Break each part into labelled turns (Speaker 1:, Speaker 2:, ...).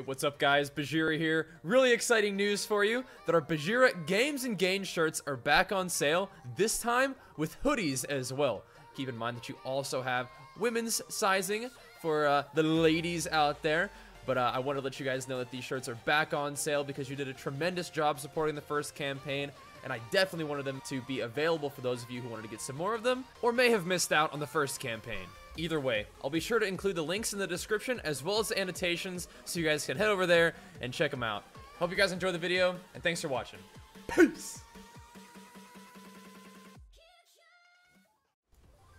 Speaker 1: What's up guys, Bajheera here. Really exciting news for you that our Bajheera Games and Gains shirts are back on sale, this time with hoodies as well. Keep in mind that you also have women's sizing for the ladies out there. But I want to let you guys know that these shirts are back on sale because you did a tremendous job supporting the first campaign. And I definitely wanted them to be available for those of you who wanted to get some more of them or may have missed out on the first campaign. Either way, I'll be sure to include the links in the description as well as the annotations so you guys can head over there and check them out. Hope you guys enjoyed the video, and thanks for watching. Peace!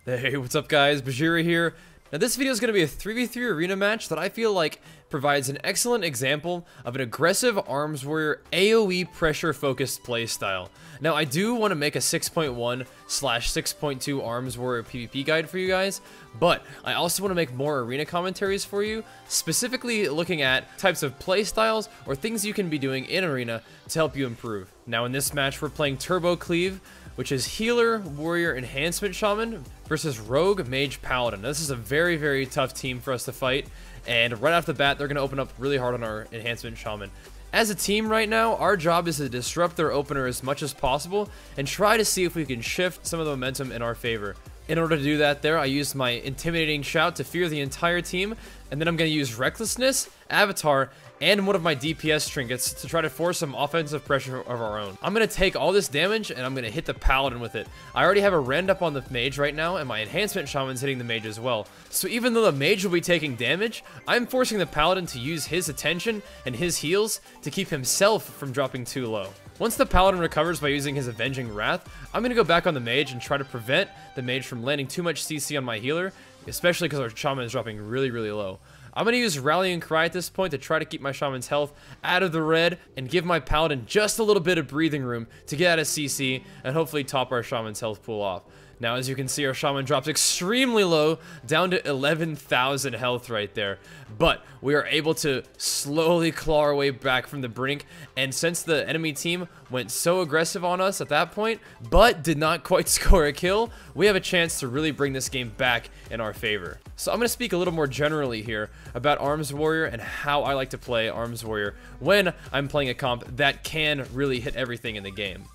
Speaker 1: Hey, what's up guys? Bajheera here. Now this video is going to be a 3v3 arena match that I feel like provides an excellent example of an aggressive Arms Warrior AoE pressure focused playstyle. Now I do want to make a 6.1/6.2 Arms Warrior PvP guide for you guys, but I also want to make more arena commentaries for you, specifically looking at types of playstyles or things you can be doing in arena to help you improve. Now in this match we're playing Turbo Cleave, which is Healer, Warrior, Enhancement Shaman versus Rogue, Mage, Paladin. Now, this is a very, very tough team for us to fight, and right off the bat, they're going to open up really hard on our Enhancement Shaman. As a team right now, our job is to disrupt their opener as much as possible and try to see if we can shift some of the momentum in our favor. In order to do that I used my Intimidating Shout to fear the entire team, and then I'm going to use Recklessness, Avatar, and one of my DPS trinkets to try to force some offensive pressure of our own. I'm going to take all this damage and I'm going to hit the Paladin with it. I already have a rend up on the Mage right now, and my Enhancement Shaman's hitting the Mage as well. So even though the Mage will be taking damage, I'm forcing the Paladin to use his attention and his heals to keep himself from dropping too low. Once the Paladin recovers by using his Avenging Wrath, I'm going to go back on the Mage and try to prevent the Mage from landing too much CC on my healer, especially because our Shaman is dropping really, really low. I'm going to use Rallying Cry at this point to try to keep my Shaman's health out of the red and give my Paladin just a little bit of breathing room to get out of CC and hopefully top our Shaman's health pool off. Now, as you can see, our Shaman drops extremely low, down to 11,000 health right there. But we are able to slowly claw our way back from the brink, and since the enemy team went so aggressive on us at that point, but did not quite score a kill, we have a chance to really bring this game back in our favor. So I'm going to speak a little more generally here about Arms Warrior and how I like to play Arms Warrior when I'm playing a comp that can really hit everything in the game.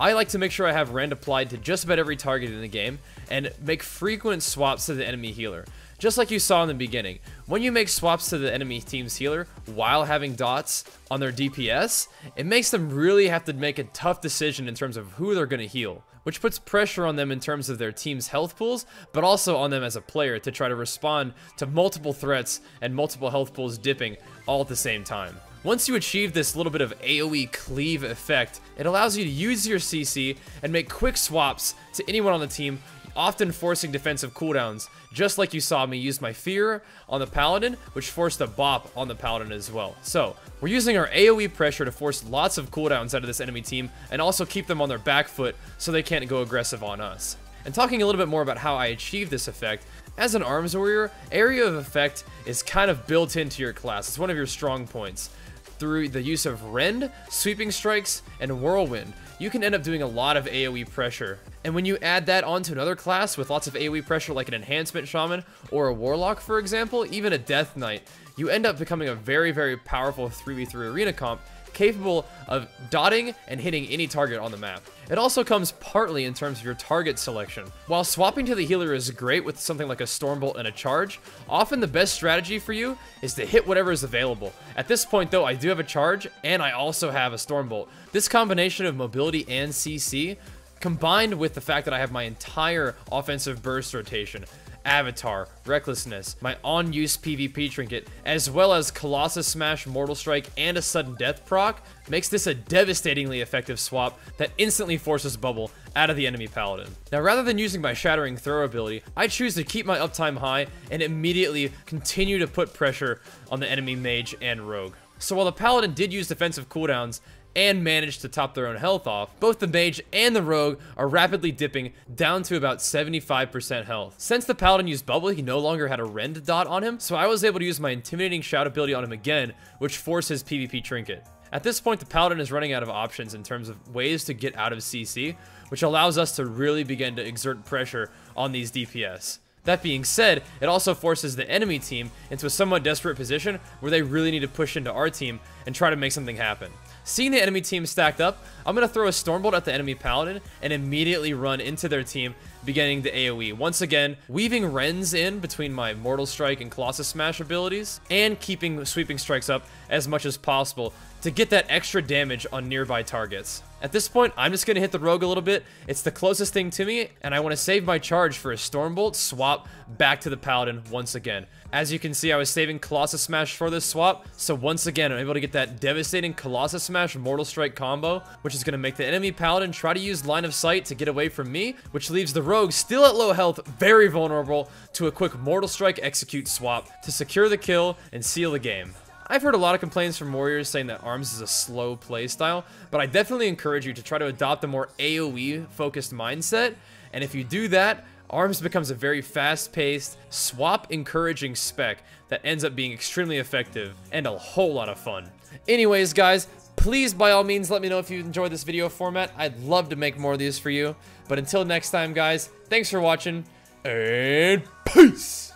Speaker 1: I like to make sure I have rend applied to just about every target in the game and make frequent swaps to the enemy healer. Just like you saw in the beginning, when you make swaps to the enemy team's healer while having dots on their DPS, it makes them really have to make a tough decision in terms of who they're going to heal, which puts pressure on them in terms of their team's health pools, but also on them as a player to try to respond to multiple threats and multiple health pools dipping all at the same time. Once you achieve this little bit of AoE cleave effect, it allows you to use your CC and make quick swaps to anyone on the team, often forcing defensive cooldowns, just like you saw me use my Fear on the Paladin, which forced a bop on the Paladin as well. So, we're using our AoE pressure to force lots of cooldowns out of this enemy team, and also keep them on their back foot so they can't go aggressive on us. And talking a little bit more about how I achieve this effect, as an Arms Warrior, Area of Effect is kind of built into your class. It's one of your strong points. Through the use of Rend, Sweeping Strikes, and Whirlwind, you can end up doing a lot of AoE pressure. And when you add that onto another class with lots of AoE pressure like an Enhancement Shaman or a Warlock, for example, even a Death Knight, you end up becoming a very, very powerful 3v3 arena comp capable of dotting and hitting any target on the map. It also comes partly in terms of your target selection. While swapping to the healer is great with something like a Stormbolt and a charge, often the best strategy for you is to hit whatever is available. At this point though, I do have a charge and I also have a Stormbolt. This combination of mobility and CC, combined with the fact that I have my entire offensive burst rotation, Avatar, Recklessness, my on-use PvP trinket, as well as Colossus Smash, Mortal Strike, and a Sudden Death proc, makes this a devastatingly effective swap that instantly forces Bubble out of the enemy Paladin. Now, rather than using my Shattering Throw ability, I choose to keep my uptime high and immediately continue to put pressure on the enemy Mage and Rogue. So while the Paladin did use defensive cooldowns and managed to top their own health off, both the Mage and the Rogue are rapidly dipping down to about 75% health. Since the Paladin used Bubble, he no longer had a Rend dot on him, so I was able to use my Intimidating Shout ability on him again, which forced his PvP trinket. At this point, the Paladin is running out of options in terms of ways to get out of CC, which allows us to really begin to exert pressure on these DPS. That being said, it also forces the enemy team into a somewhat desperate position where they really need to push into our team and try to make something happen. Seeing the enemy team stacked up, I'm going to throw a Stormbolt at the enemy Paladin and immediately run into their team, beginning the AoE. Once again, weaving Rends in between my Mortal Strike and Colossus Smash abilities, and keeping Sweeping Strikes up as much as possible to get that extra damage on nearby targets. At this point, I'm just going to hit the Rogue a little bit. It's the closest thing to me, and I want to save my charge for a Stormbolt swap back to the Paladin once again. As you can see, I was saving Colossus Smash for this swap, so once again, I'm able to get that devastating Colossus Smash Mortal Strike combo, which is going to make the enemy Paladin try to use line of sight to get away from me, which leaves the Rogue still at low health, very vulnerable to a quick Mortal Strike execute swap to secure the kill and seal the game. I've heard a lot of complaints from Warriors saying that ARMS is a slow playstyle, but I definitely encourage you to try to adopt a more AoE focused mindset, and if you do that, ARMS becomes a very fast-paced, swap-encouraging spec that ends up being extremely effective and a whole lot of fun. Anyways, guys, please by all means let me know if you enjoyed this video format. I'd love to make more of these for you, but until next time, guys, thanks for watching, and peace!